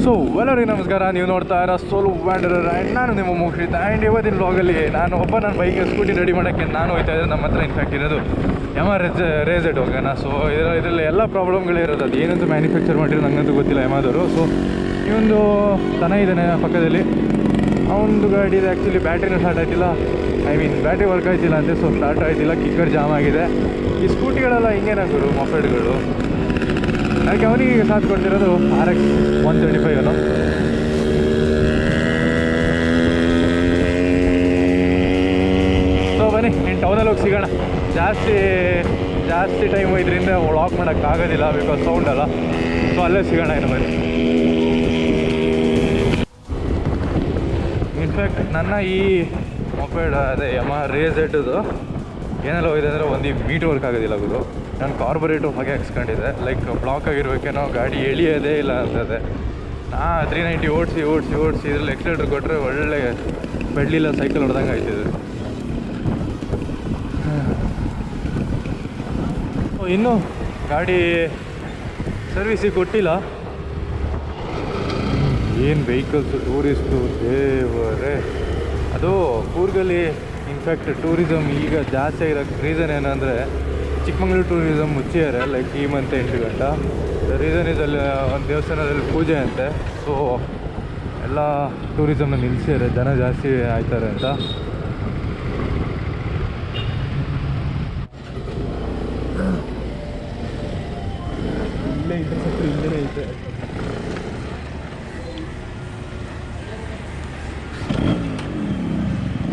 So ಎಲ್ಲರಿಗೂ ನಮಸ್ಕಾರ. ನೀವು ನೋಡ್ತಾ ಇರೋ ಸೋಲೋ ವ್ಯಾಂಡರರ್ ಆ್ಯಂಡ್ ನಾನು ನಿಮ್ಮ ಮೋಕ್ಷಿತ್. ಆ್ಯಂಡ್ ಇವತ್ತಿನ ವ್ಲಾಗಲ್ಲಿ ನನ್ನ ಬೈಕ್ ಸ್ಕೂಟಿ ರೆಡಿ ಮಾಡೋಕ್ಕೆ ನಾನು ಹೋಗ್ತಾ ಇದ್ದರೆ ನಮ್ಮ ಹತ್ರ ಇನ್ಫ್ಯಾಕ್ಟ್ ಇರೋದು ರೇಝೆಡ್ ಹೋಗೋಣ. ಸೊ ಇದರಲ್ಲಿ ಎಲ್ಲ ಪ್ರಾಬ್ಲಮ್ಗಳೇ ಇರೋದು. ಅದು ಏನಂತ ಮ್ಯಾನುಫ್ಯಾಕ್ಚರ್ ಮಾಡಿರೋ ನನಗಂತೂ ಗೊತ್ತಿಲ್ಲ ಯಮಾದವರು. ಸೊ ಈ ಒಂದು ತನ ಇದ್ದಾನೆ ಪಕ್ಕದಲ್ಲಿ, ಅವನದು ಗಾಡಿ ಇದೆ. ಆ್ಯಕ್ಚುಲಿ ಬ್ಯಾಟ್ರಿನೂ ಸ್ಟಾರ್ಟ್ ಆಯ್ತಿಲ್ಲ, ಬ್ಯಾಟ್ರಿ ವರ್ಕ್ ಆಯ್ತಿಲ್ಲ ಅಂತೆ. ಸೊ ಸ್ಟಾರ್ಟ್ ಆಯ್ತಿಲ್ಲ, ಕಿಕ್ಕರ್ ಜಾಮ್ ಆಗಿದೆ. ಈ ಸ್ಕೂಟಿಗಳೆಲ್ಲ ಹಿಂಗೇನಾಗೋರು ಮೊಪೆಡ್ಗಳು. ಅದಕ್ಕೆ ಅವನಿಗೆ ಸಾಥ್ ಕೊಡ್ತಿರೋದು RX 125 ಅಲ್ಲ. ಸೊ ಬನ್ನಿ ನೀನು ಟೌನಲ್ಲಿ ಹೋಗಿ ಸಿಗೋಣ. ಜಾಸ್ತಿ ಟೈಮ್ ಇದರಿಂದ ವ್ಲಾಗ್ ಮಾಡೋಕ್ಕಾಗೋದಿಲ್ಲ, ಬಿಕಾಸ್ ಸೌಂಡ್ ಅಲ್ಲ. ಸೊ ಅಲ್ಲೇ ಸಿಗೋಣ ಇನ್ನು ಬನ್ನಿ. ಇನ್ಫ್ಯಾಕ್ಟ್ ನನ್ನ ಈ ಮೊಪೆಡ್ ಅದೇ ರೇಝೆಡ್ದು ಏನೆಲ್ಲ ಹೋಗಿದೆ ಅಂದರೆ ಒಂದು ಮೀಟರ್ ವರ್ಕ್ ಆಗೋದಿಲ್ಲ ಗುರು. ನಾನು ಕಾರ್ಬೊರೇಟರ್ ಹೊಗೆ ಹಾಕ್ಸ್ಕೊಂಡಿದ್ದೆ, ಲೈಕ್ ಬ್ಲಾಕ್ ಆಗಿರ್ಬೇಕೇನೋ, ಗಾಡಿ ಎಳಿಯೋದೇ ಇಲ್ಲ ಅಂತದೆ. 390 ಓಡಿಸಿ ಇದ್ರಲ್ಲಿ ಎಕ್ಸಲೇಟರ್ ಕೊಟ್ಟರೆ ಒಳ್ಳೆ ಪೆಡ್ಲಿಲ್ಲ ಸೈಕಲ್ ಹೊಡೆದಂಗೆ ಆಯ್ತಿದೆ. ಇನ್ನೂ ಗಾಡಿ ಸರ್ವಿಸಿಗೆ ಕೊಟ್ಟಿಲ್ಲ. ಏನು ವೆಹಿಕಲ್ಸು, ಟೂರಿಸ್ಟು, ದೇವರೇ. ಅದು ಕೂರ್ಗಲ್ಲಿ ಇನ್ಫ್ಯಾಕ್ಟ್ ಟೂರಿಸಮ್ ಈಗ ಜಾಸ್ತಿ ಆಗಿರೋಕ್ಕೆ ರೀಸನ್ ಏನಂದರೆ ಚಿಕ್ಕಮಂಗ್ಳೂರು ಟೂರಿಸಮ್ ಮುಚ್ಚಿದ್ದಾರೆ, ಲೈಕ್ ಈ ಮಂತ್ 8 ಗಂಟೆ. ರೀಸನ್ ಇದರಲ್ಲಿ ಒಂದು ದೇವಸ್ಥಾನದಲ್ಲಿ ಪೂಜೆ ಅಂತೆ. ಸೊ ಎಲ್ಲ ಟೂರಿಸಮ್ನ ನಿಲ್ಲಿಸಿದ್ದಾರೆ, ಜನ ಜಾಸ್ತಿ ಆಯ್ತಾರೆ ಅಂತ. ಇಲ್ಲೇ ಇಂಟರ್ಸೆಪ್ಟರ್ ಇಲ್ಲೇ ಐತೆ.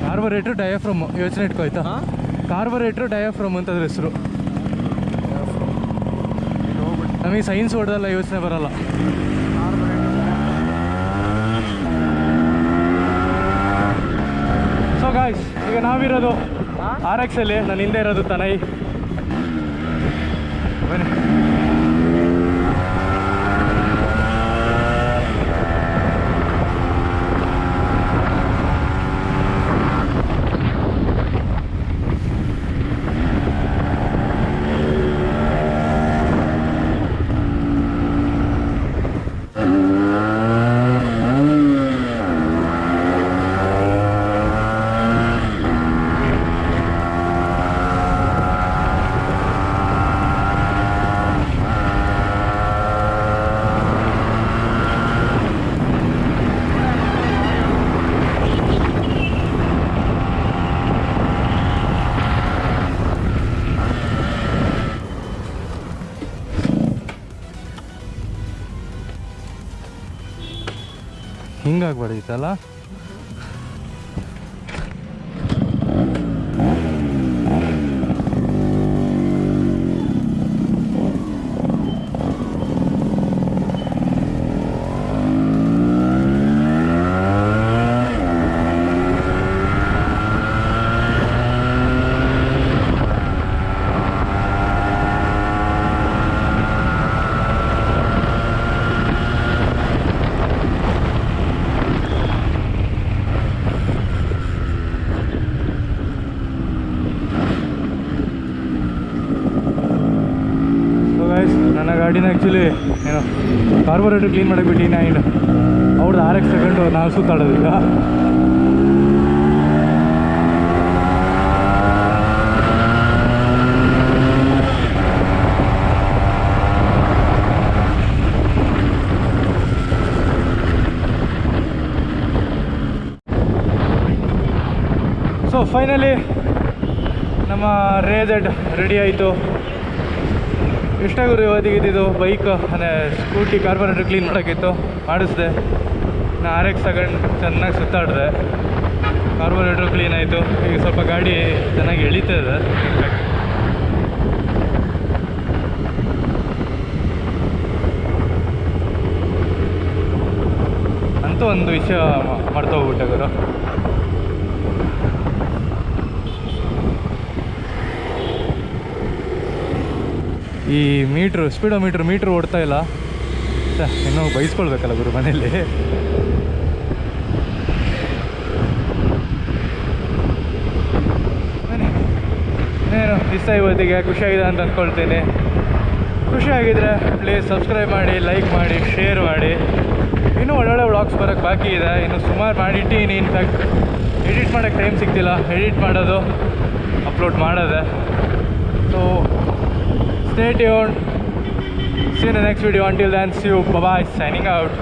ಕಾರ್ಬೊರೇಟ್ರ್ ಡಯಾಫ್ರಮ್ ಯೋಚನೆ ಇಟ್ಕೊಯ್ತಾ. ಕಾರ್ಬೊರೇಟ್ರ್ ಡಯಾಫ್ರಮ್ ಅಂತ ಅದ್ರ ಹೆಸರು. ನಮಗೆ ಸೈನ್ಸ್ ಹೊಡೆದಲ್ಲ ಯೋಚನೆ ಬರಲ್ಲ. ಸೊ ಗಾಯ್ಸ್, ಈಗ ನಾವಿರೋದು RX ಅಲ್ಲಿ. ನಾನು ಹಿಂದೆ ಇರೋದು ತನೈ. ಬನ್ನಿ. ಹಿಂಗಾಗ್ಬಾರ್ದಿತ್ತಲ್ಲ. ನನ್ನ ಗಾಡಿನ ಆ್ಯಕ್ಚುಲಿ ಏನು ಕಾರ್ಬೊರೇಟರ್ ಕ್ಲೀನ್ ಮಾಡೋಕ್ಕೆ ಬಿಟ್ಟಿನ. ಆ್ಯಂಡ್ ಅವ್ರದ್ದು RX ತಗೊಂಡು ನಾವು ಸುತ್ತಾಡೋದು ಈಗ. ಸೊ ಫೈನಲಿ ನಮ್ಮ ರೇಝೆಡ್ ರೆಡಿ ಆಯಿತು. ಎಷ್ಟಾಗುರು ಇವತ್ತಿಗಿದ್ದು ಬೈಕ್ ಅಂದರೆ ಸ್ಕೂಟಿ ಕಾರ್ಬೊರೇಟರ್ ಕ್ಲೀನ್ ಮಾಡೋಕ್ಕಿತ್ತು, ಮಾಡಿಸಿದೆ. ನಾ RX ತಗೊಂಡು ಚೆನ್ನಾಗಿ ಸುತ್ತಾಡಿದೆ, ಕಾರ್ಬೊರೇಟರ್ ಕ್ಲೀನ್ ಆಯಿತು. ಈಗ ಸ್ವಲ್ಪ ಗಾಡಿ ಚೆನ್ನಾಗಿ ಎಳೀತಾ ಇದೆ. ಅಂತೂ ಒಂದು ವಿಷಯ ಮರ್ತೋಗ್ಬಿಟ್ಟೆ ಗುರು. ಈ ಸ್ಪೀಡೋಮೀಟ್ರ್ ಓಡ್ತಾ ಇಲ್ಲ. ಇನ್ನೂ ಬೈಸ್ಕೊಳ್ಬೇಕಲ್ಲ ಗುರು ಮನೆಯಲ್ಲಿ. ಏನು ಇಷ್ಟ ಇವತ್ತಿಗೆ ಖುಷಿಯಾಗಿದೆ ಅಂತ ಅಂದ್ಕೊಳ್ತೀನಿ. ಖುಷಿಯಾಗಿದ್ದರೆ ಪ್ಲೀಸ್ ಸಬ್ಸ್ಕ್ರೈಬ್ ಮಾಡಿ, ಲೈಕ್ ಮಾಡಿ, ಶೇರ್ ಮಾಡಿ. ಇನ್ನೂ ಒಳ್ಳೊಳ್ಳೆ ವ್ಲಾಗ್ಸ್ ಬರೋಕ್ಕೆ ಬಾಕಿ ಇದೆ, ಇನ್ನು ಸುಮಾರು ಮಾಡಿಟ್ಟಿನಿ. ಇನ್ಫ್ಯಾಕ್ಟ್ ಎಡಿಟ್ ಮಾಡೋಕ್ಕೆ ಟೈಮ್ ಸಿಗ್ತಿಲ್ಲ, ಎಡಿಟ್ ಮಾಡೋದು ಅಪ್ಲೋಡ್ ಮಾಡೋದೆ. So stay tuned, see you in the next video. Until then, see you, bye bye, signing out.